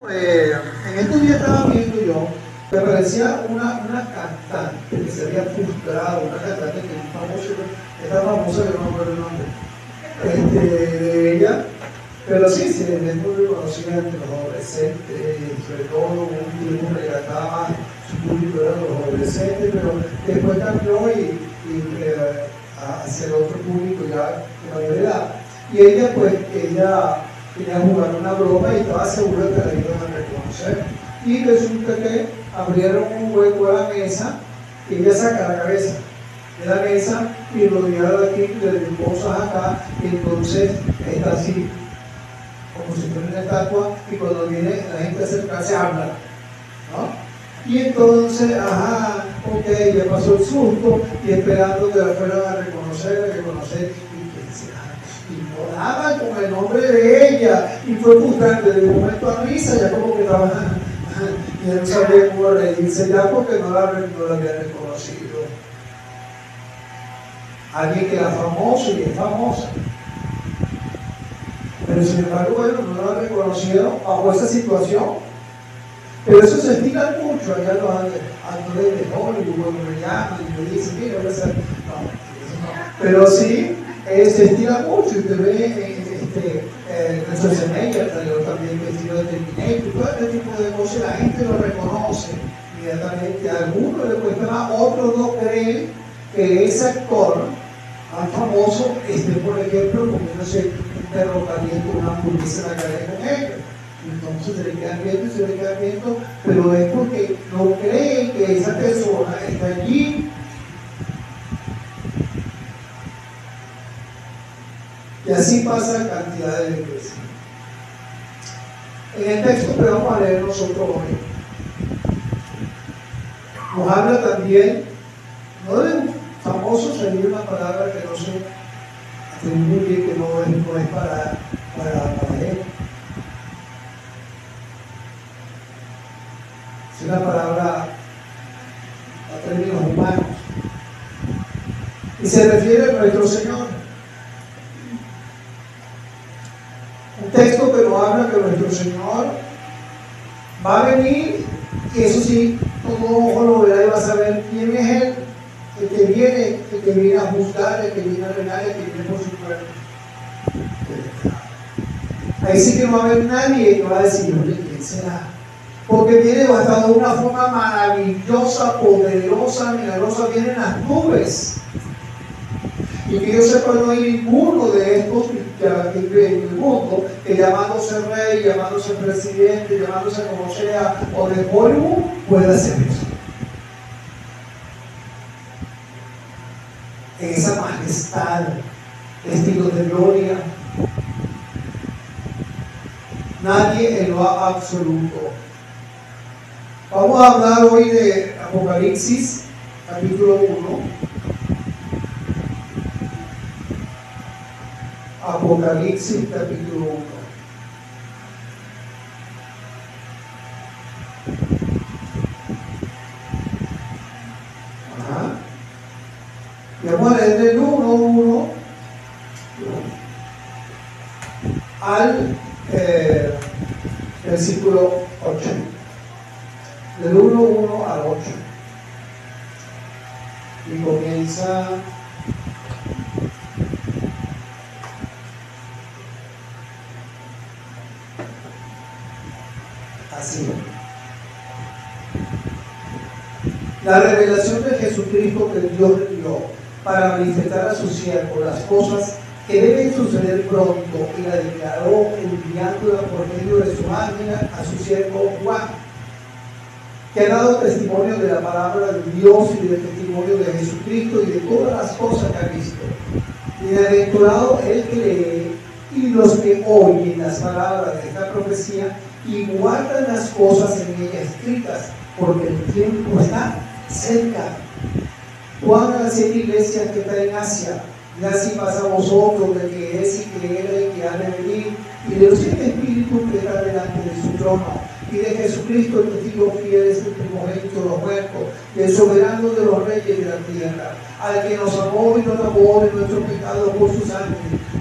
En estos días estaba viendo yo, me parecía una cantante que se había frustrado, una cantante que es famosa, esta famosa que no me acuerdo el nombre, de ella, pero sí, es muy reconocida entre los adolescentes, sobre todo un tiempo que cantaba, su público era los adolescentes, pero después cambió y hacia el otro público ya de mayor edad. Y ella, pues, ella quería jugar una broma y estaba segura que la iban a reconocer. Y resulta que abrieron un hueco a la mesa y ella saca la cabeza de la mesa y rodeada de aquí de cosas acá, y entonces está así, como si fuera una estatua, y cuando viene la gente a acercarse habla, ¿no? Y entonces, ok, ya pasó el susto y esperando que la fueran a reconocer, y no daban con el nombre de ella, y fue frustrante de un momento a risa, ya como que estaban, y él no sabía cómo reírse ya porque no la había reconocido. Alguien que era famoso y es famosa, pero sin embargo, bueno, no la reconocieron bajo esa situación. Pero eso se estira mucho allá los actores de Hollywood, cuando me llaman y me dicen, mira, voy a hacer. No. Pero sí, se estira mucho y te ve Nelson Schwarzenegger salió también vestido de Terminator, todo este tipo de cosas, la gente lo reconoce inmediatamente. A algunos le cuesta más, otros no creen que ese actor tan famoso esté, por ejemplo, comiéndose un perro caliente, una hamburguesa en la calle con ellos. Entonces se le quedan viendo, pero es porque no creen que esa persona está allí. Y así pasa en cantidad de veces. En el texto que vamos a leer nosotros hoy, nos habla también, no de un famoso, sería una palabra que no se atribuye, que no es para él. Es una palabra a términos humanos. Y se refiere a nuestro Señor. Un texto que nos habla que nuestro Señor va a venir, y eso sí, todo ojo lo verá y va a saber quién es Él, el que viene a juzgar, el que viene a reinar, el que viene por su pueblo. Ahí sí que no va a haber nadie que va a decir, oye, ¿quién será? Porque viene basado de una forma maravillosa, poderosa, milagrosa, viene en las nubes. Y que yo sepa, no hay ninguno de estos que vive en el mundo que llamándose rey, llamándose presidente, llamándose como sea, o de Hollywood, pueda hacer eso. En esa majestad, vestido de gloria. Nadie en lo absoluto. Vamos a hablar hoy de Apocalipsis, capítulo 1. Apocalipsis, capítulo 1. Y vamos a leer del 1 al versículo 8. Del 1 al 8. Y comienza así. La revelación de Jesucristo que Dios le dio para manifestar a sus siervos las cosas que deben suceder pronto, y la declaró enviándola por medio de su ángel a su siervo Juan, que ha dado testimonio de la palabra de Dios y del testimonio de Jesucristo y de todas las cosas que ha visto. Bienaventurado el que lee y los que oyen las palabras de esta profecía y guardan las cosas en ella escritas, porque el tiempo está cerca. Juan a las 7 iglesias que están en Asia, y así pasa a vosotros, del que es y que era y que ha de venir, y de los 7 espíritus que están delante de su trono, y de Jesucristo, el testigo fiel, es el primogénito de los muertos, y el soberano de los reyes de la tierra, al que nos amó y nos lavó de nuestros pecados por su sangre,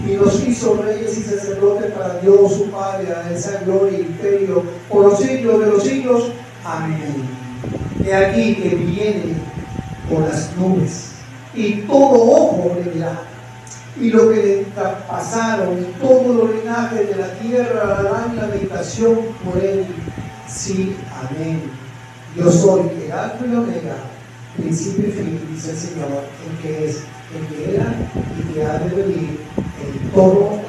y nos hizo reyes y sacerdotes para Dios su Padre, a esa gloria y imperio por los siglos de los siglos. Amén. He aquí que viene por las nubes, y todo ojo le verá, y lo que le traspasaron, y todos los linajes de la tierra harán lamentación por él. Sí, amén. Yo soy el Alfa y Omega, principio y fin, dice el Señor, el que es, el que era y que ha de venir, el Todopoderoso,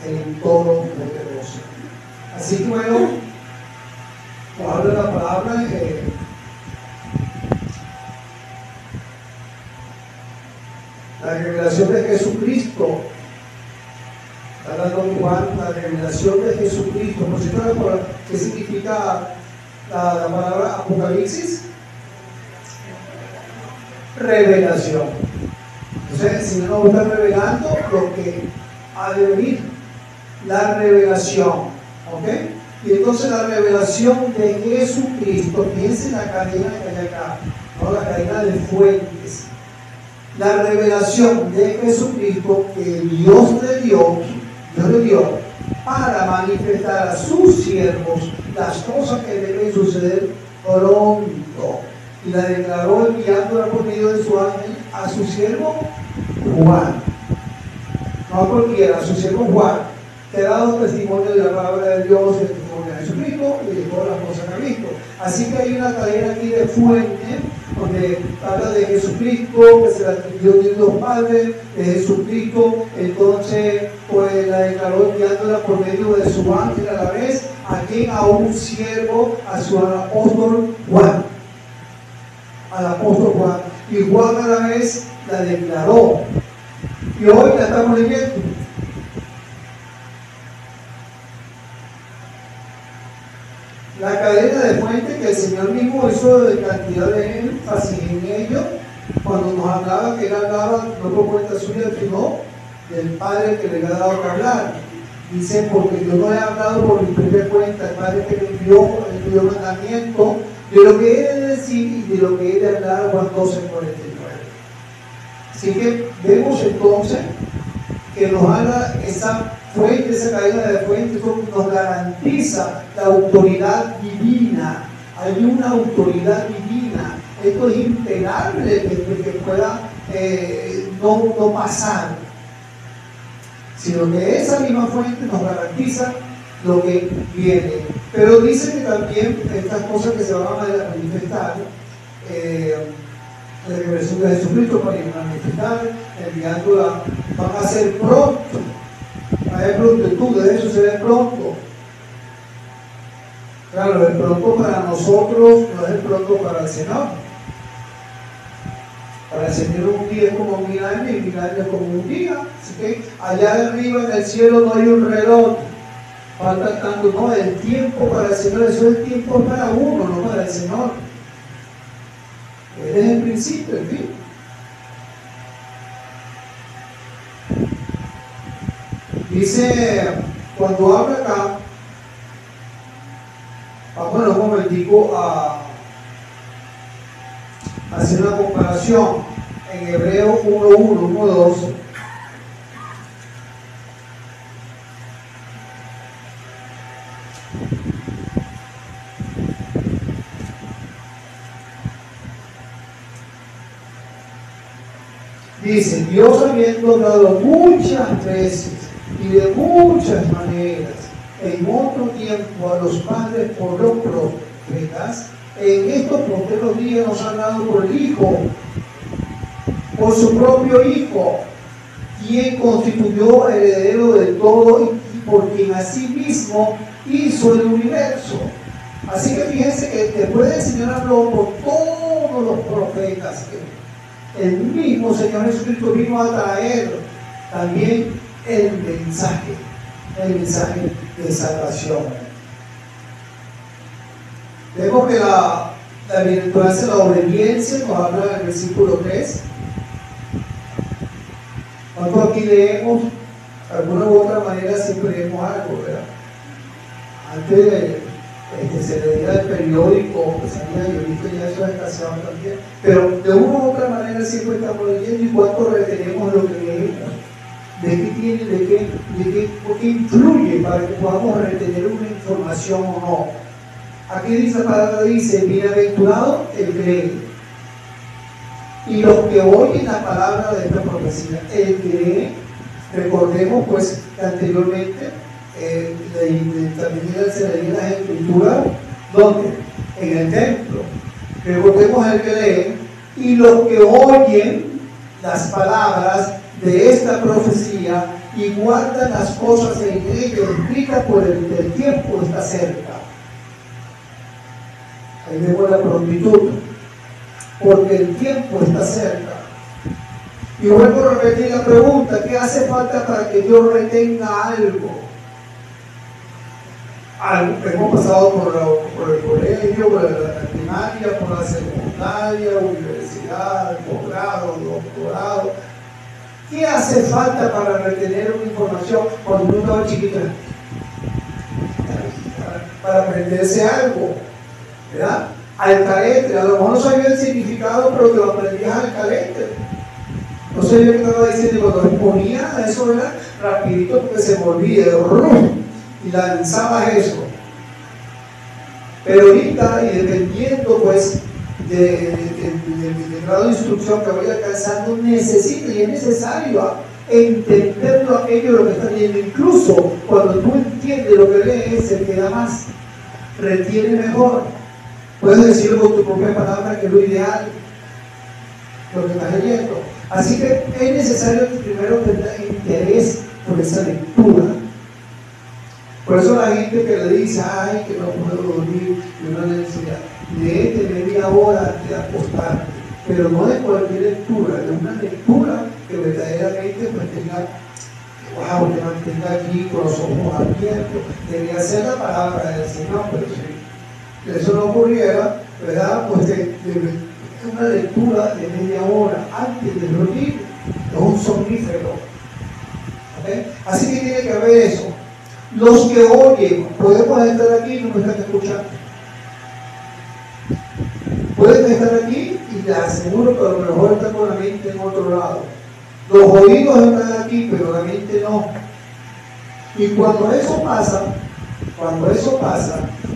el Todopoderoso. Así que bueno, habla la palabra la revelación de Jesucristo. Hablando Juan, la revelación de Jesucristo. ¿No se sabe qué significa la palabra Apocalipsis? Revelación. Entonces el Señor nos está revelando lo que ha de venir. La revelación. ¿Ok? Y entonces la revelación de Jesucristo, piensen en la cadena que hay acá, ¿no? La cadena de fuentes. La revelación de Jesucristo que Dios le dio para manifestar a sus siervos las cosas que deben suceder pronto. Y la declaró enviándola por medio de su ángel a su siervo Juan. No a cualquiera, a su siervo Juan, que ha dado testimonio de la palabra de Dios, el testimonio de Jesucristo y de todas las cosas que ha visto. Así que hay una cadena aquí de fuentes, donde habla de Jesucristo, que se la atribuyó Dios Padre, de Jesucristo, entonces pues la declaró enviándola por medio de su ángel a la vez, a un siervo, a su apóstol Juan. Al apóstol Juan. Y Juan a la vez la declaró. Y hoy la estamos leyendo. La cadena de fuentes que el Señor mismo hizo de cantidad de énfasis en ello, cuando nos hablaba, que él hablaba no por cuenta suya, sino del Padre que le había dado que hablar. Dice, porque yo no he hablado por mi propia cuenta, el Padre que me envió mandamiento de lo que he de decir y de lo que he de hablar. Juan 12:49. Así que vemos entonces que nos habla esa fuente, esa cadena de fuentes, nos garantiza la autoridad divina. Hay una autoridad divina. Esto es imperable que pueda no pasar, sino que esa misma fuente nos garantiza lo que viene. Pero dice que también estas cosas que se van a manifestar, la revelación de Jesucristo para manifestar, enviándola, van a ser pronto. Hay prontitud, de eso se ve pronto. Claro, el pronto para nosotros no es el pronto para el Señor. Para el Señor un día es como 1000 años y 1000 años es como un día. Así que allá arriba en el cielo no hay un reloj. Falta tanto, no, el tiempo para el Señor, eso es el tiempo para uno, no para el Señor. Él es el principio, en fin. Dice, cuando habla acá, vamos un momentico a hacer una comparación en Hebreo 1:1, 1:2. Dice, Dios habiendo dado muchas veces y de muchas maneras en otro tiempo a los padres por los profetas, en estos postreros días nos ha dado por el Hijo, por su propio Hijo, quien constituyó heredero de todo y por quien asimismo hizo el universo. Así que fíjense que después del Señor habló por todos los profetas. El mismo Señor Jesucristo vino a traer también el mensaje de salvación. Vemos que la bienaventuranza, la obediencia, nos habla en el versículo 3. Cuando aquí leemos, de alguna u otra manera siempre leemos algo, ¿verdad? Antes se leía el periódico, pues salía, yo he visto ya eso escaseado también, pero de una u otra manera siempre estamos leyendo y cuánto retenemos lo que leemos, de qué tiene, por qué influye para que podamos retener una información o no. Aquí dice la palabra, dice, bienaventurado el que lee. Y los que oyen la palabra de esta profecía, el que lee, recordemos pues que anteriormente también se leía las escrituras, ¿dónde? En el templo. Recordemos el que lee, y los que oyen las palabras de esta profecía y guardan las cosas en ello escritas por el tiempo está cerca. Ahí vemos la prontitud, porque el tiempo está cerca. Y vuelvo a repetir la pregunta, ¿qué hace falta para que yo retenga algo? Hemos pasado por el colegio, por la primaria, por la secundaria, universidad, posgrado, doctorado. ¿Qué hace falta para retener una información cuando uno estaba chiquito? Para aprenderse algo, ¿verdad? Al calete, a lo mejor no sabía el significado, pero te lo aprendías al calete. No sé yo qué estaba diciendo, cuando me ponía eso, ¿verdad? Rapidito porque se me olvida, y lanzabas eso. Pero ahorita, y dependiendo pues del grado de instrucción que voy alcanzando, necesito y es necesario entenderlo aquello lo que está leyendo. Incluso cuando tú entiendes lo que lees, se queda más, retiene mejor. Puedes decirlo con tu propia palabra, que es lo ideal, lo que estás leyendo. Así que es necesario que primero tengas interés por esa lectura. Por eso la gente que le dice, ay, que no puedo dormir, y uno le dice, léete media hora antes de acostarte, pero no de cualquier lectura, de una lectura que verdaderamente pues tenga, wow, te mantenga aquí con los ojos abiertos. Debería ser la palabra del Señor, pero si eso no ocurriera, ¿verdad? Pues una lectura de media hora antes de dormir es un somnífero. ¿Okay? Así que tiene que haber eso. Los que oyen, podemos estar aquí y no me están escuchando. Pueden estar aquí y les aseguro que a lo mejor están con la mente en otro lado. Los oídos están aquí, pero la mente no. Y cuando eso pasa,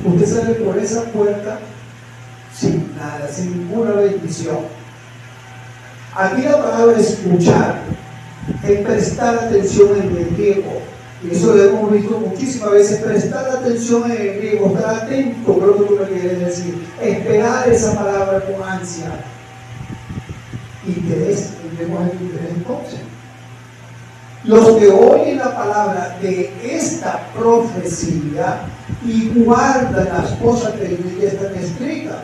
usted sale por esa puerta sin nada, sin ninguna bendición. Aquí la palabra escuchar es prestar atención en el griego. Y eso lo hemos visto muchísimas veces, prestar atención en el griego, estar atento, creo que tú me quieres decir, esperar esa palabra con ansia. Interés, vemos el interés entonces. Los que oyen la palabra de esta profecía y guardan las cosas que en ella están escritas.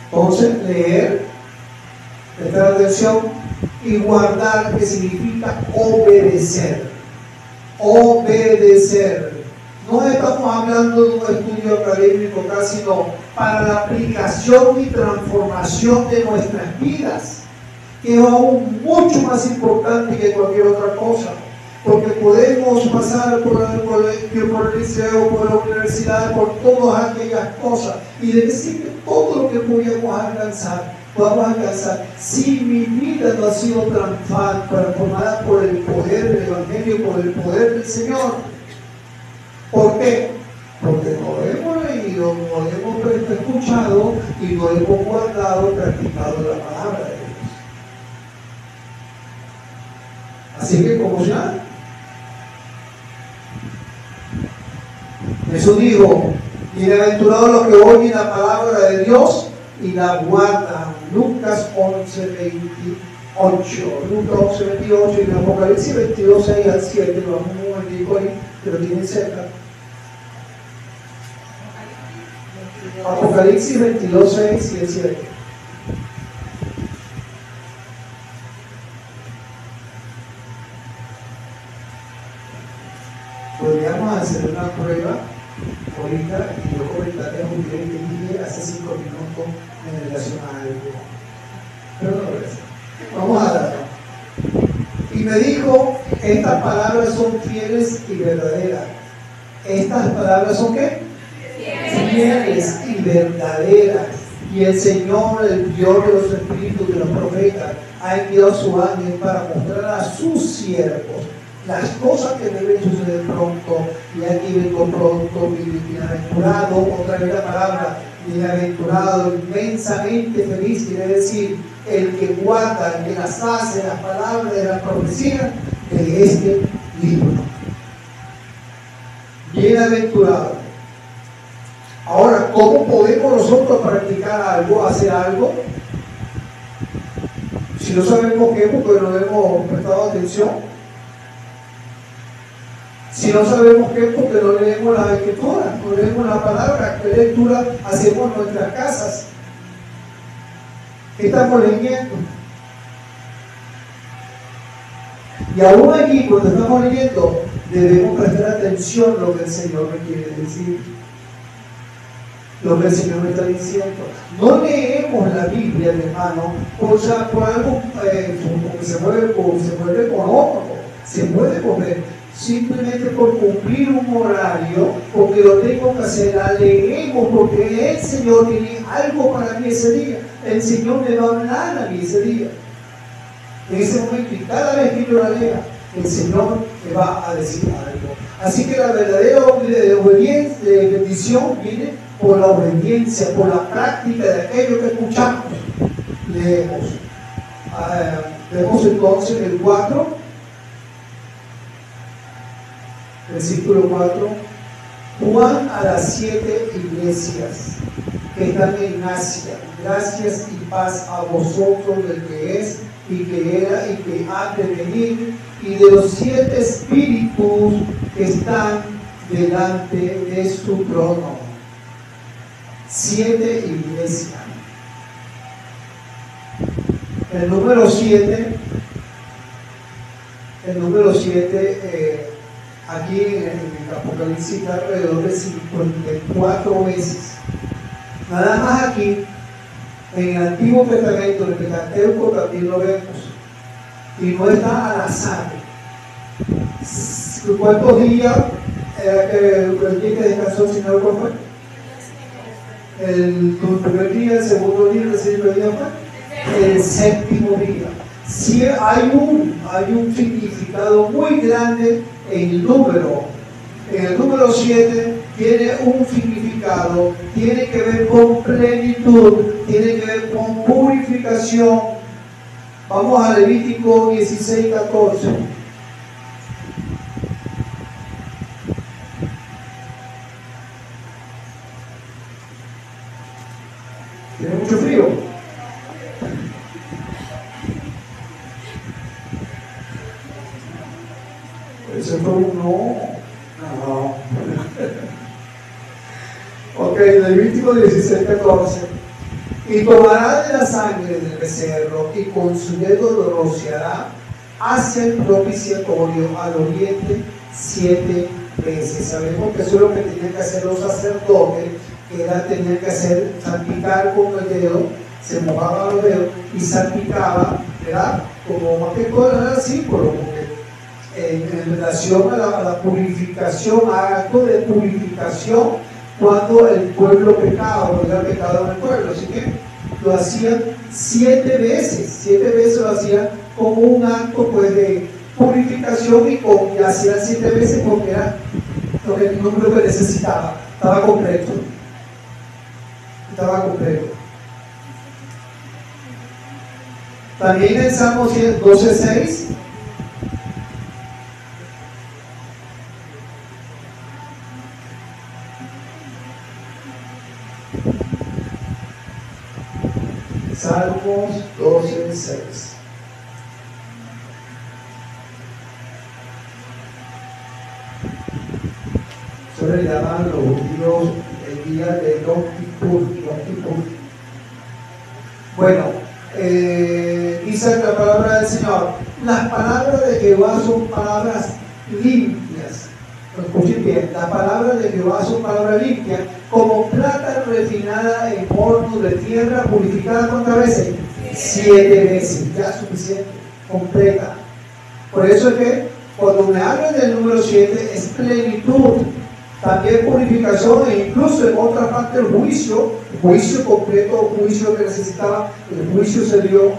Entonces, leer, prestar atención y guardar, que significa obedecer. Obedecer. No estamos hablando de un estudio académico acá, sino para la aplicación y transformación de nuestras vidas, que es aún mucho más importante que cualquier otra cosa, porque podemos pasar por el colegio, por el liceo, por la universidad, por todas aquellas cosas, y decir que todo lo que podamos alcanzar, si mi vida no ha sido transformada por el poder del Evangelio, por el poder del Señor. ¿Por qué? Porque no hemos leído, no hemos escuchado y no hemos guardado, practicado la palabra de Dios. Así que, como ya Jesús dijo, bienaventurados los que oyen la palabra de Dios y la guardan. Lucas 11:28, Lucas 11:28 y Apocalipsis 22:6 al 7, lo vamos un momentico ahí, que lo tienen cerca. Apocalipsis 22:6 y el 7. Podríamos hacer una prueba ahorita y yo comentaré a un bien que dije hace 5 minutos en relación a algo. Pero no lo es. Vamos a darlo. Y me dijo, estas palabras son fieles y verdaderas. Estas palabras son ¿qué? Fieles y verdaderas. Y el Señor, el Dios de los espíritus de los profetas, ha enviado a su ángel para mostrar a sus siervos las cosas que deben suceder pronto. Y aquí vengo pronto, bienaventurado, otra vez la palabra, bienaventurado, inmensamente feliz, quiere decir el que guarda, el que las hace, las palabras de la profecía de este libro. Bienaventurado. Ahora, ¿cómo podemos nosotros practicar algo, hacer algo? Si no sabemos qué, porque no hemos prestado atención. Si no sabemos qué, porque no leemos la escritura, no leemos la palabra. ¿Qué lectura hacemos en nuestras casas? ¿Qué estamos leyendo? Y aún aquí, cuando estamos leyendo, debemos prestar atención a lo que el Señor me quiere decir. Lo que el Señor me está diciendo. No leemos la Biblia, hermano, por algo que se mueve monótono, se mueve simplemente por cumplir un horario, porque lo tengo que hacer. La leemos porque el Señor tiene algo para mí ese día. El Señor me va a hablar a mí ese día. En ese momento, y cada vez que yo la lea, el Señor me va a decir algo. Así que la verdadera obediencia, bendición, viene por la obediencia, por la práctica de aquello que escuchamos. Leemos. Vemos entonces el 4, versículo 4. Juan a las 7 iglesias que están en Asia, gracias y paz a vosotros del que es, y que era, y que ha de venir, y de los 7 espíritus que están delante de su trono. 7 iglesias. El número 7, aquí en el Apocalipsis está alrededor de 54 veces. Nada más aquí, en el Antiguo Testamento, en el Pentateuco también lo vemos. Y no está al azar. ¿Cuántos días era que el día que descansó el Señor? ¿Cuál fue? El primer día, el segundo día, el tercer día fue el séptimo día. Sí, hay un significado muy grande en el número. En el número 7 tiene un significado, tiene que ver con plenitud, tiene que ver con purificación. Vamos a Levítico 16:14. ¿Tiene mucho frío? Ese fue un no. Ok, Levítico 16:14. Y tomará de la sangre del becerro y con su dedo lo rociará hacia el propiciatorio al oriente 7 veces. Sabemos que eso es lo que tenían que hacer los sacerdotes, que era tener que hacer, salpicar con el dedo, se mojaba los dedos y salpicaba, ¿verdad? Como más que todo era símbolo, porque en relación a la purificación, a acto de purificación, cuando el pueblo pecaba, o era pecado en el pueblo. Así que lo hacían 7 veces lo hacían como un acto pues de purificación, y hacían 7 veces porque era lo que el número que necesitaba, estaba completo. También en Salmo 12:6 Salmos 12:6. Eso le llaman los judíos el día de Yom Kippur. Bueno, dice la palabra del Señor: las palabras de Jehová son palabras limpias. Escuchen bien, las palabras de Jehová son palabras limpias, como plata refinada en horno de tierra, purificada ¿cuántas veces? 7 veces, ya suficiente, completa. Por eso es que cuando me hablan del número 7 es plenitud, también purificación e incluso en otra parte el juicio completo, juicio que necesitaba, el juicio se dio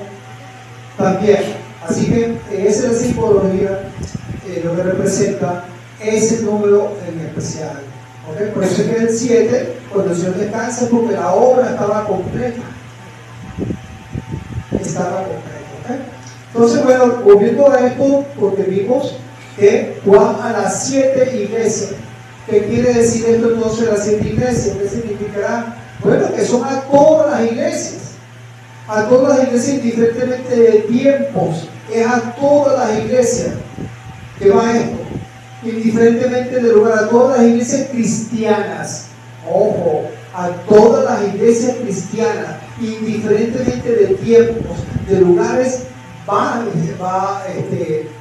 también. Así que en esa simbología lo que representa ese número en especial. ¿Okay? Por eso es que el 7, cuando el Señor descansa, porque la obra estaba completa. Estaba completa. ¿Okay? Entonces, bueno, volviendo a esto, porque vimos que Juan a las 7 iglesias. ¿Qué quiere decir esto entonces las 7 iglesias? ¿Qué significará? Bueno, que son a todas las iglesias. A todas las iglesias, indiferentemente de tiempos. Es a todas las iglesias que va esto. Indiferentemente de lugar, a todas las iglesias cristianas. Ojo, a todas las iglesias cristianas, indiferentemente de tiempos, de lugares,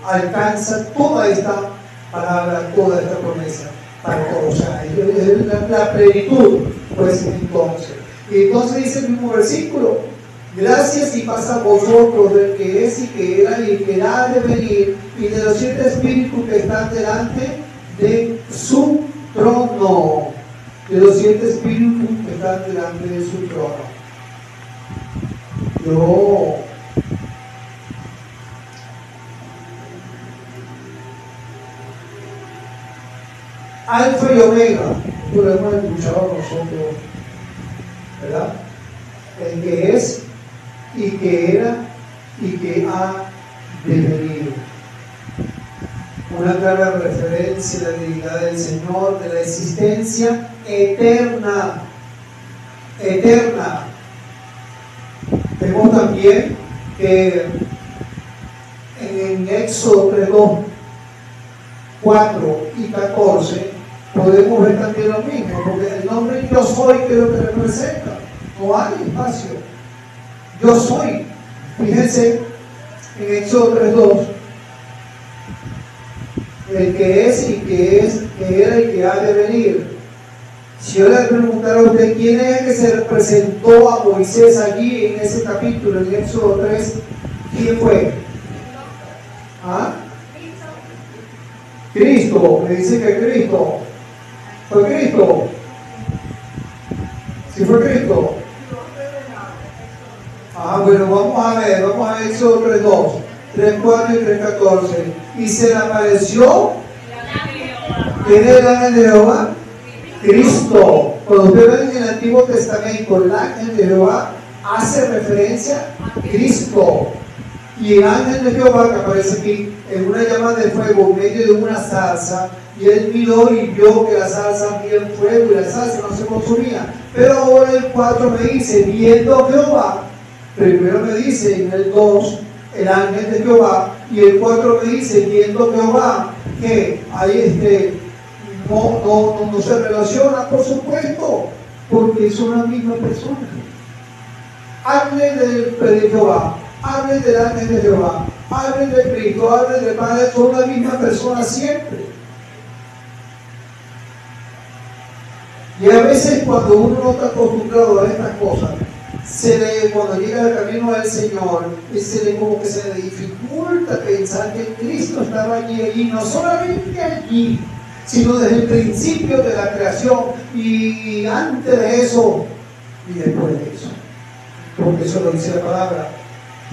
alcanza toda esta palabra, toda esta promesa para todos. O sea, la plenitud, pues entonces. Y entonces dice el mismo versículo: gracias y paz a vosotros del que es y que era y que ha de venir, y de los 7 espíritus que están delante de su trono. De los 7 espíritus que están delante de su trono. Alfa y Omega, esto lo hemos escuchado nosotros, ¿verdad? El que es y que era y que ha de venir. Una clara referencia a la divinidad del Señor, de la existencia eterna. Eterna. Vemos también que en Éxodo 3:2, 4 y 14 podemos ver también lo mismo, porque el nombre yo soy, que es lo que representa, no hay espacio. Yo soy. Fíjense en Éxodo 3:2, el que es y que era y que ha de venir. Si yo le preguntara a usted quién es el que se representó a Moisés allí en ese capítulo, en Éxodo 3, ¿quién fue? ¿Ah? Cristo. Me dice que Cristo. ¿Fue Cristo? ¿Sí fue Cristo? Bueno, vamos a ver Éxodo 3:2, 3:4 y 3:14. Y se le apareció, ¿quién es el ángel de Jehová? Cristo. Cuando usted ve en el Antiguo Testamento, el ángel de Jehová hace referencia a Cristo. Y el ángel de Jehová, que aparece aquí en una llama de fuego en medio de una zarza, y él miró y vio que la zarza ardía en fuego y la zarza no se consumía. Pero ahora el 4 me dice, viendo Jehová, primero me dice en el 2, el ángel de Jehová, y el 4 me dice, viendo Jehová, que ahí no se relaciona, por supuesto, porque es una misma persona. Hable de Jehová, hable del ángel de Jehová, hable de Cristo, hable del Padre, son la misma persona siempre. Y a veces cuando uno no está acostumbrado a estas cosas, cuando llega al camino del Señor, como que se le dificulta pensar que Cristo estaba allí, no solamente allí, sino desde el principio de la creación y antes de eso y después de eso. Porque eso lo dice la palabra.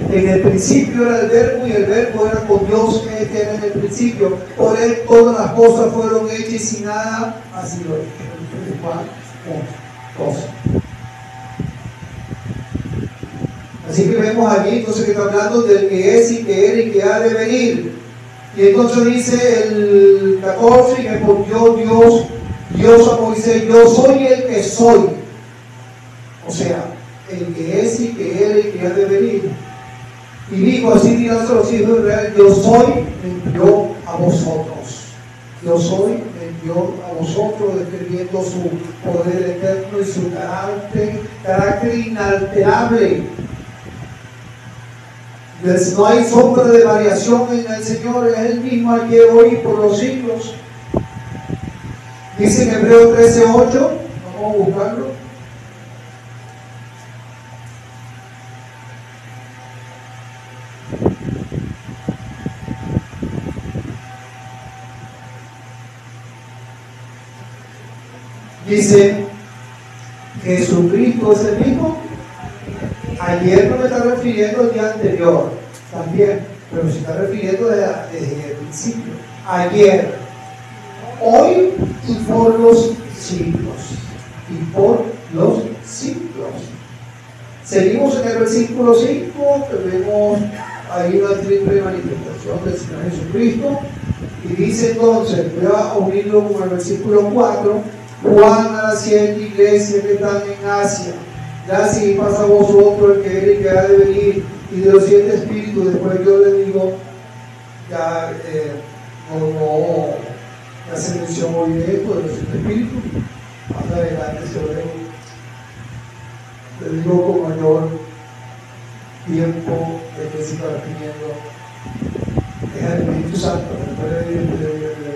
En el principio era el verbo y el verbo era con Dios, que era en el principio. Por él todas las cosas fueron hechas y sin nada ha sido hecho. Así que vemos allí entonces que está hablando del que es y que era y que ha de venir. Y entonces dice el 14, y respondió Dios a Moisés, yo soy el que soy. O sea, el que es y que era y que ha de venir. Y dijo, así dirás a los hijos de Israel, yo soy, me envió a vosotros. Yo soy, me envió a vosotros, describiendo su poder eterno y su carácter inalterable. No hay sombra de variación en el Señor, es el mismo ayer, hoy y por los siglos. Dice en Hebreos 13:8, vamos a buscarlo. Dice, Jesucristo es el mismo. Ayer no me está refiriendo al día anterior, también, pero se está refiriendo desde el principio. Ayer, hoy y por los siglos. Y por los siglos. Seguimos en el versículo 5, que vemos ahí una triple manifestación del Señor Jesucristo. Y dice entonces, voy a unirlo con el versículo 4, Juan a las 7 iglesias que están en Asia. Gracias y paz a vosotros, el que viene y que ha de venir, y de los 7 espíritus. Después yo le digo, ya hace mención hoy de esto, de los 7 espíritus. Más adelante se le digo con mayor tiempo de que se está refiriendo. Es el Espíritu Santo, después le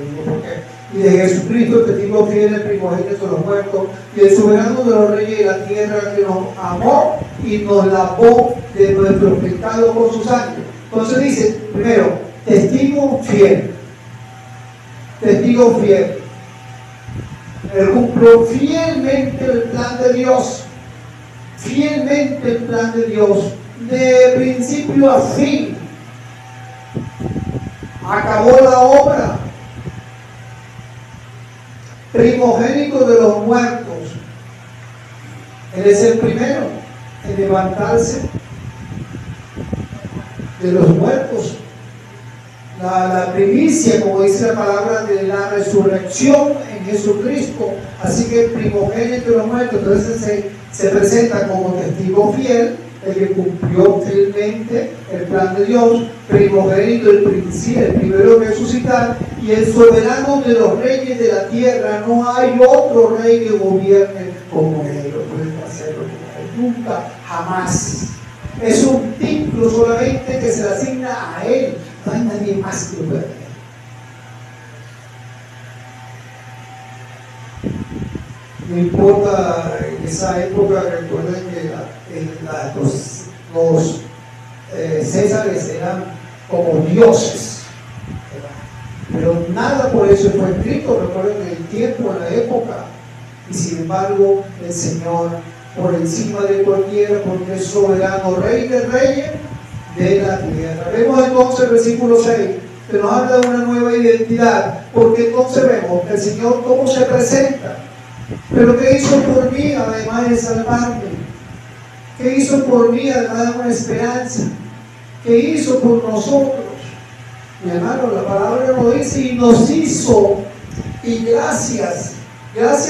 digo por qué. Y de Jesucristo, el testigo fiel, el primogénito de los muertos, y el soberano de los reyes de la tierra, que nos amó y nos lavó de nuestros pecados con su sangre. Entonces dice, primero, testigo fiel. Testigo fiel. Él cumplió fielmente el plan de Dios. Fielmente el plan de Dios. De principio a fin. Acabó la obra. Primogénito de los muertos. Él es el primero en levantarse de los muertos. La primicia, como dice la palabra, de la resurrección en Jesucristo. Así que el primogénito de los muertos, entonces se presenta como testigo fiel, el que cumplió fielmente el plan de Dios, primogénito, el primero en resucitar, y el soberano de los reyes de la tierra. No hay otro rey que gobierne como él, no puede hacerlo como él, nunca, jamás. Es un título solamente que se le asigna a él, no hay nadie más que lo pueda tener. No importa en esa época, recuerden que los césares eran como dioses, ¿verdad? Pero nada por eso fue escrito, recuerden el tiempo, en la época, y sin embargo el Señor por encima de cualquiera, porque es soberano, rey de reyes de la tierra. Vemos entonces el versículo 6, que nos habla de una nueva identidad, porque entonces vemos que el Señor cómo se presenta. Pero ¿qué hizo por mí además de salvarme? ¿Qué hizo por mí además de una esperanza? ¿Qué hizo por nosotros? Mi hermano, la palabra nos dice y nos hizo, y gracias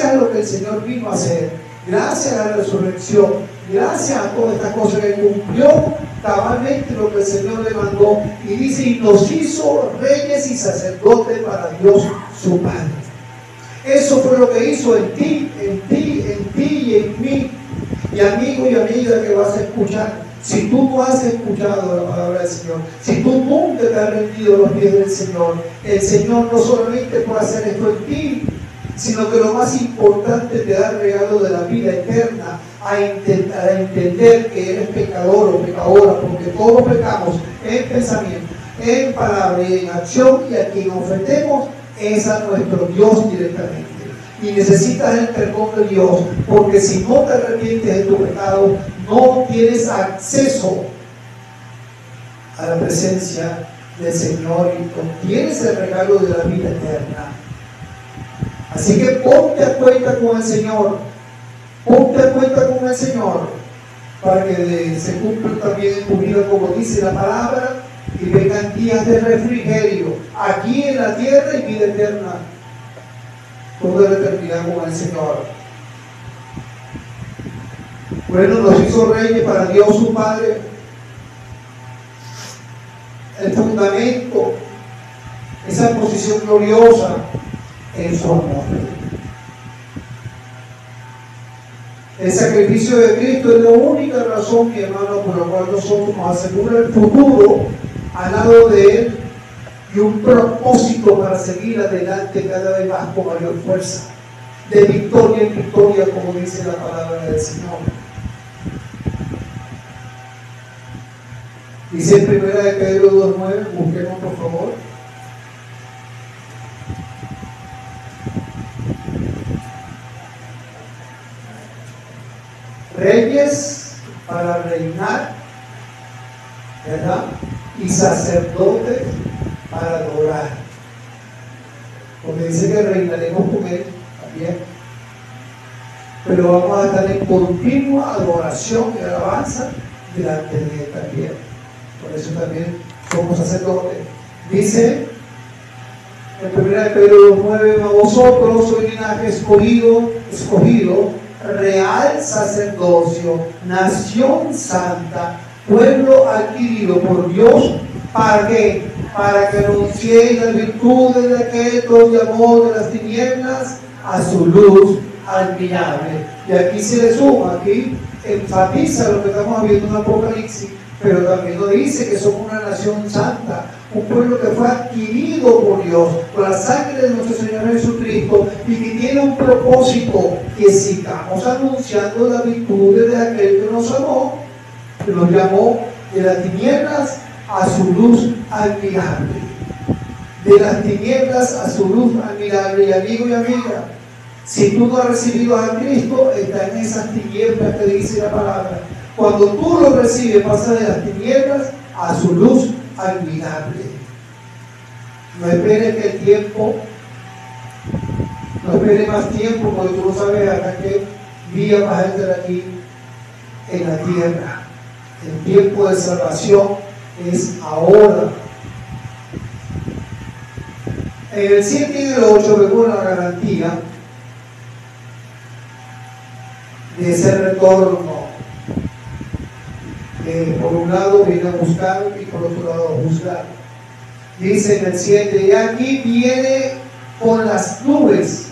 a lo que el Señor vino a hacer, gracias a la resurrección, gracias a todas estas cosas que cumplió cabalmente lo que el Señor le mandó, y dice y nos hizo reyes y sacerdotes para Dios su Padre. Eso fue lo que hizo en ti y en mí. Y amigo y amiga que vas a escuchar, si tú no has escuchado la palabra del Señor, si tú nunca te has rendido a los pies del Señor, el Señor no solamente puede hacer esto en ti, sino que lo más importante, te da el regalo de la vida eterna, a entender que eres pecador o pecadora, porque todos pecamos en pensamiento, en palabra y en acción, y a quien ofendemos es a nuestro Dios directamente. Y necesitas el perdón de Dios, porque si no te arrepientes de tu pecado, no tienes acceso a la presencia del Señor y no tienes el regalo de la vida eterna. Así que ponte a cuenta con el Señor, ponte a cuenta con el Señor, para que se cumpla también en tu vida, como dice la palabra, y vengan días de refrigerio aquí en la tierra y vida eterna toda la eternidad con el Señor. Bueno, nos hizo reyes para Dios su Padre. El fundamento, esa posición gloriosa en su amor. El sacrificio de Cristo es la única razón, mi hermano, por la cual nosotros nos asegura el futuro al lado de Él y un propósito para seguir adelante cada vez más con mayor fuerza, de victoria en victoria, como dice la palabra del Señor. Dice en 1 Pedro 2:9, busquemos por favor. reyes para reinar, ¿verdad? Y sacerdotes para adorar. Porque dice que reinaremos con Él también. Pero vamos a estar en continua adoración y alabanza delante de Él también. Por eso también somos sacerdotes. Dice en 1 Pedro 9, vosotros sois linaje escogido, real sacerdocio, nación santa, pueblo adquirido por Dios, ¿para qué? Para que anunciéis las virtudes de aquel que os llamó de las tinieblas a su luz admirable. Y aquí se le suma, aquí enfatiza lo que estamos viendo en Apocalipsis, pero también nos dice que somos una nación santa, un pueblo que fue adquirido por Dios, por la sangre de nuestro Señor Jesucristo, y que tiene un propósito, que sigamos anunciando las virtudes de aquel que nos amó, que nos llamó de las tinieblas a su luz admirable. De las tinieblas a su luz admirable. Y amigo y amiga, si tú no has recibido a Cristo, está en esas tinieblas que dice la palabra. Cuando tú lo recibes, pasa de las tinieblas a su luz admirable. No esperes que el tiempo, no esperes más tiempo, porque tú no sabes hasta qué día vas a estar aquí en la tierra. El tiempo de salvación es ahora. En el 7 y en el 8 vemos la garantía de ese retorno. Por un lado viene a buscar y por otro lado a juzgar. Dice en el 7, y aquí viene con las nubes,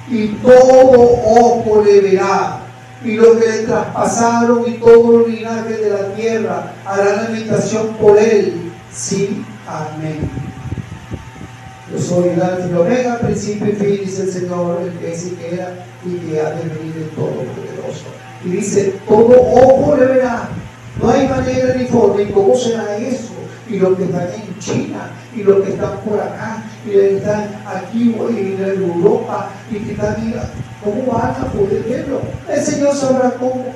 y todo ojo le verá, y los que le traspasaron y todos los linajes de la tierra harán lamentación por él. Sí, amén. Yo soy el Alfa y la Omega, principio y fin, dice el Señor, el que es y que era y que ha de venir el Todopoderoso. Y dice, todo ojo le verá. No hay manera ni forma. ¿Y cómo será eso? Y los que están en China, y los que están por acá, y los que están aquí en Europa, y que están ahí, ¿cómo van a poder verlo? El Señor sabrá cómo.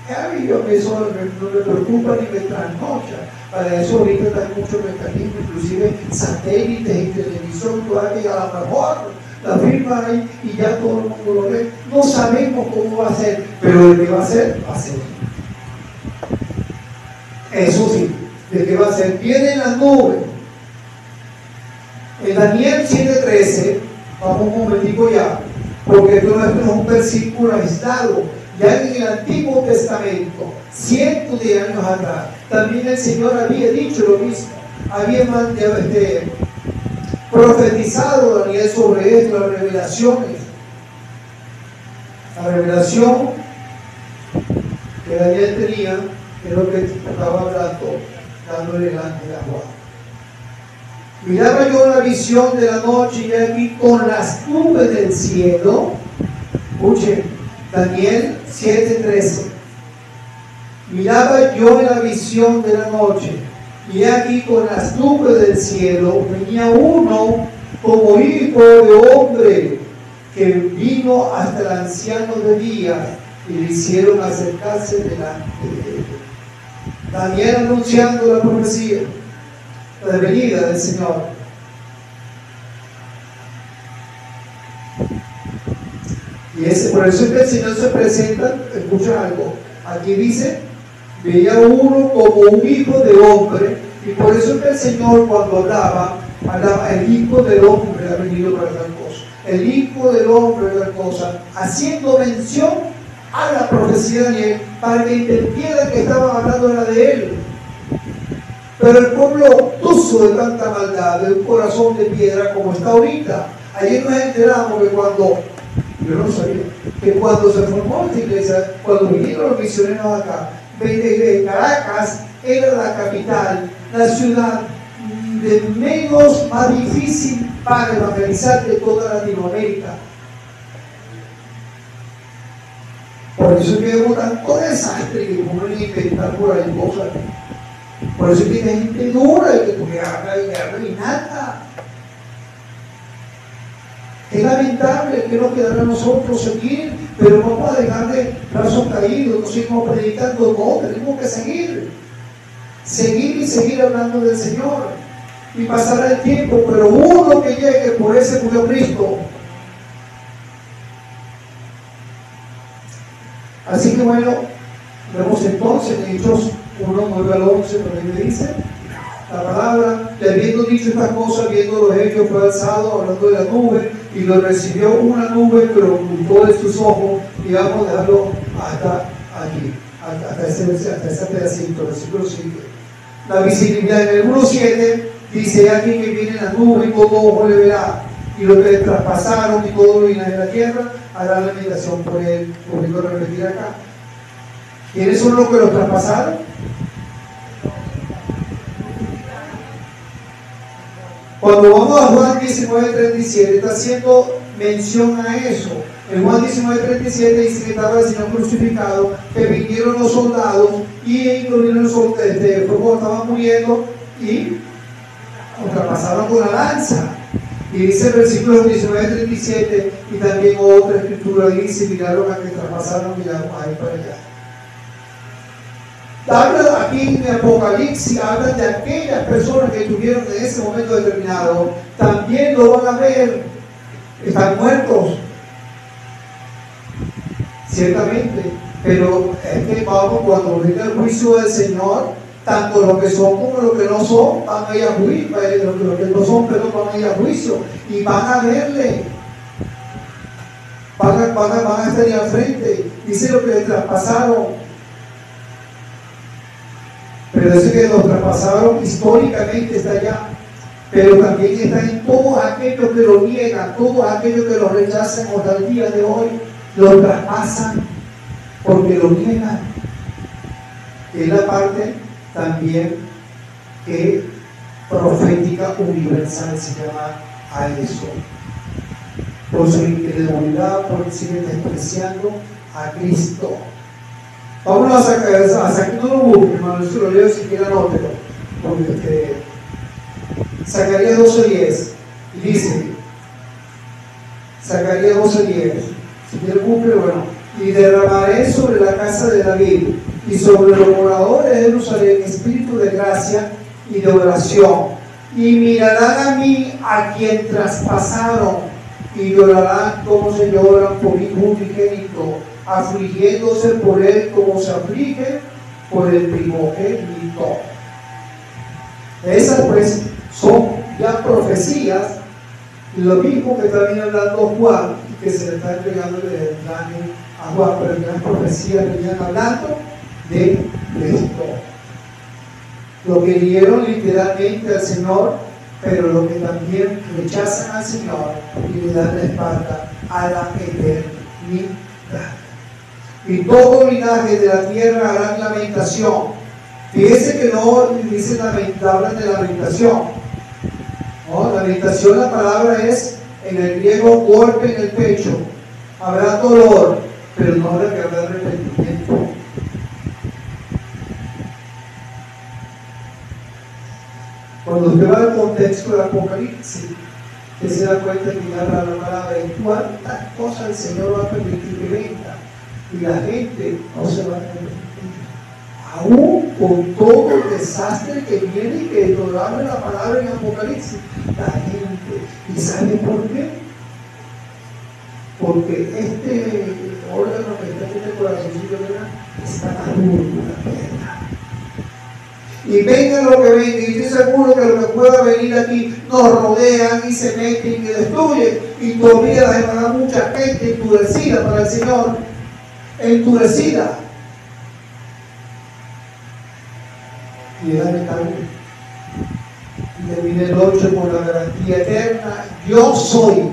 A mí eso no me preocupa ni me trasnocha. Para eso ahorita están muchos mecanismos, inclusive satélites y televisión, que a lo mejor la firma ahí y ya todo el mundo lo ve. No sabemos cómo va a ser, pero de qué va a ser, va a ser. Eso sí, de qué va a ser. Vienen las nubes. En Daniel 7:13, vamos un momentico ya, porque esto no es un versículo aislado. Ya en el Antiguo Testamento, cientos de años atrás, también el Señor había dicho lo mismo. Había profetizado Daniel sobre esto, las revelaciones. La revelación que Daniel tenía es lo que estaba hablando, dándole el ángel a Juan. Miraba yo la visión de la noche y aquí con las nubes del cielo. Escuchen, Daniel 7:13. Miraba yo en la visión de la noche, y aquí con las nubes del cielo venía uno como hijo de hombre, que vino hasta el anciano de días, y le hicieron acercarse delante de él. Daniel anunciando la profecía, la venida del Señor. Y por eso es que el Señor se presenta, escucha algo, aquí dice, veía uno como un hijo de hombre, y por eso es que el Señor cuando hablaba, el hijo del hombre ha venido para tal cosa, el hijo del hombre para tal cosa, haciendo mención a la profecía de Daniel, para que entendiera que estaba hablando era de él. Pero el pueblo obtuso de tanta maldad, de un corazón de piedra como está ahorita, ayer nos enteramos que yo no sabía, que cuando se formó esta iglesia, cuando vinieron los misioneros acá, Caracas era la capital, la ciudad de menos, más difícil para evangelizar de toda Latinoamérica. Por eso es que hubo tanto desastre que ponen a inventar por ahí cosas. Por eso es que hay gente dura y que habla y nada. Es lamentable que nos quedará a nosotros seguir, pero no vamos a dejar de brazos caídos, no seguimos predicando, no, tenemos que seguir y seguir hablando del Señor. Y pasará el tiempo, pero uno que llegue, por ese murió Cristo. Así que bueno, vemos entonces en Hechos 1, 9 al 11, donde me dice la palabra, y habiendo dicho estas cosas, viendo los hechos, fue alzado, hablando de la nube, y lo recibió una nube, pero ocultó de sus ojos, y vamos a dejarlo hasta aquí, hasta ese pedacito, versículo 5. La visibilidad en el 1:7 dice: aquí que viene en la nube, y todo ojo le verá, y los que traspasaron, y todo lo vino de la tierra, hará la meditación por él. Volviendo a repetir acá, ¿quiénes son los que los traspasaron? Cuando vamos a Juan 19:37, está haciendo mención a eso. En Juan 19:37 dice que estaba el Señor crucificado, que vinieron los soldados y los soldados estaban muriendo y lo traspasaron con la lanza. Y dice el versículo 19:37, y también otra escritura dice: miraron a que traspasaron, miraron ahí para allá. Habla aquí en Apocalipsis, habla de aquellas personas que estuvieron en ese momento determinado, también lo van a ver, están muertos, ciertamente, pero es que vamos, cuando venga el juicio del Señor, tanto los que son como los que no son van a ir a juicio, los que no son, perdón, van a ir a juicio y van a verle, van a estar ahí al frente. Dice lo que le traspasaron. Pero dice que los traspasaron históricamente, está allá, pero también está en todos aquellos que lo niegan, todos aquellos que lo rechazan hasta el día de hoy, lo traspasan porque lo niegan. Es la parte también que profética universal se llama a eso. Por su incredulidad, por seguir despreciando a Cristo. Vamos a sacar, no lo busque, hermano, yo lo leo si quieren anótelo, porque Zacarías 12:10, y dice, Zacarías 12:10, si quieren busque, bueno, y derramaré sobre la casa de David y sobre los moradores de Jerusalén espíritu de gracia y de oración, y mirarán a mí a quien traspasaron, y llorarán como se lloran por hijo unigénito, afligiéndose por él como se aflige por el primogénito. Esas pues son ya profecías, lo mismo que también hablando Juan, que se le está entregando el mensaje a Juan, pero que las profecías venían hablando de esto. Lo que dieron literalmente al Señor, pero lo que también rechazan al Señor y le dan la espalda a la eternidad. Y todo linaje de la tierra harán lamentación. Fíjese que no dice hablan de lamentación. No, lamentación, la palabra es en el griego golpe en el pecho. Habrá dolor, pero no habrá que haber arrepentimiento. Cuando usted va al contexto del Apocalipsis, usted se da cuenta que habla la palabra de cuántas cosas el Señor va a permitir que venga. Y la gente no se va a arrepentir. Aún con todo el desastre que viene y que nos habla la palabra en Apocalipsis, la gente. ¿Y sabe por qué? Porque este órgano que está en el corazoncillo está maduro en la tierra. Y venga lo que venga, y estoy seguro que lo que pueda venir aquí nos rodean y se meten y destruyen, y todavía la semana mucha gente endurecida para el Señor, endurecida. Y es lamentable. Y termina el 8 con la garantía eterna: yo soy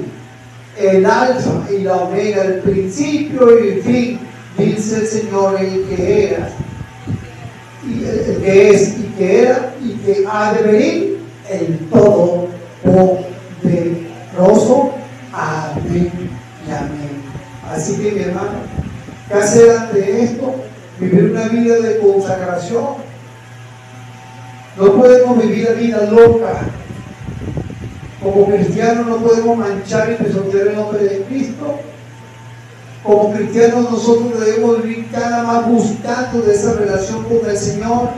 el alfa y la omega, el principio y el fin, dice el Señor, el que era, y el que es, y que era, y que ha de venir, el todopoderoso. Amén y amén. Así que, mi hermano, ¿qué hacer ante esto? Vivir una vida de consagración. No podemos vivir la vida loca, Como cristianos no podemos manchar y pisotear el nombre de Cristo. Como cristianos nosotros debemos vivir cada más buscando de esa relación con el Señor,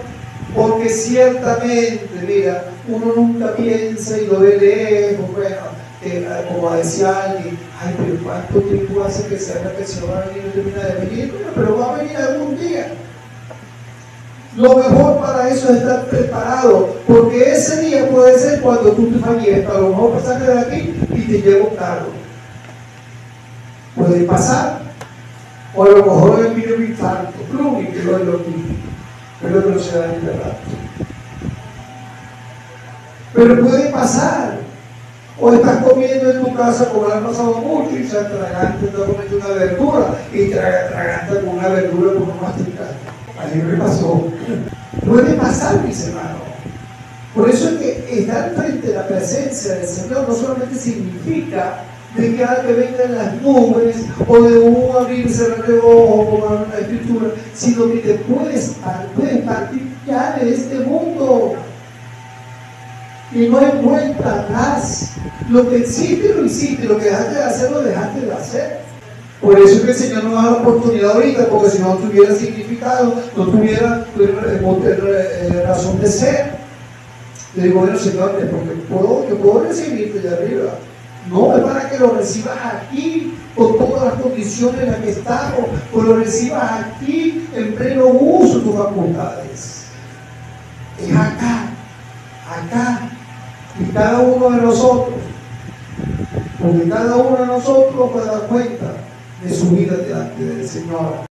porque ciertamente, mira, uno nunca piensa y lo ve lejos, bueno, como decía alguien, ay, pero ¿cuánto tiempo hace que se haga que el Señor va a venir y termina de venir? Bueno, pero va a venir algún día. Lo mejor para eso es estar preparado, porque ese día puede ser cuando tú te fallezcas. A lo mejor pasaste de aquí y te llevo tarde. Puede pasar, o a lo mejor el video infarto, plum, y que lo típico, pero que no se da en el rato. Pero puede pasar, o estás comiendo en tu casa como lo has pasado mucho y se atraganta, estás comiendo una verdura y traganta con una verdura por no masticar. A mí me pasó. Puede pasar, mis hermanos. Por eso es que estar frente a la presencia del Señor no solamente significa de cada que vengan las nubes o de un abrir y cerrar de ojos como en la Escritura, sino que te puedes partir ya de este mundo y no hay vuelta atrás. Lo que hiciste lo hiciste, lo que dejaste de hacer lo dejaste de hacer. Por eso es que el Señor nos da la oportunidad ahorita, porque si no tuviera significado, no tuviera razón de ser. Le digo, bueno, Señor, porque puedo recibirte de arriba. No, es para que lo recibas aquí, con todas las condiciones en las que estamos, o lo recibas aquí, en pleno uso de tus facultades. Es acá, y cada uno de nosotros, porque cada uno de nosotros puede dar cuenta de su vida delante del Señor.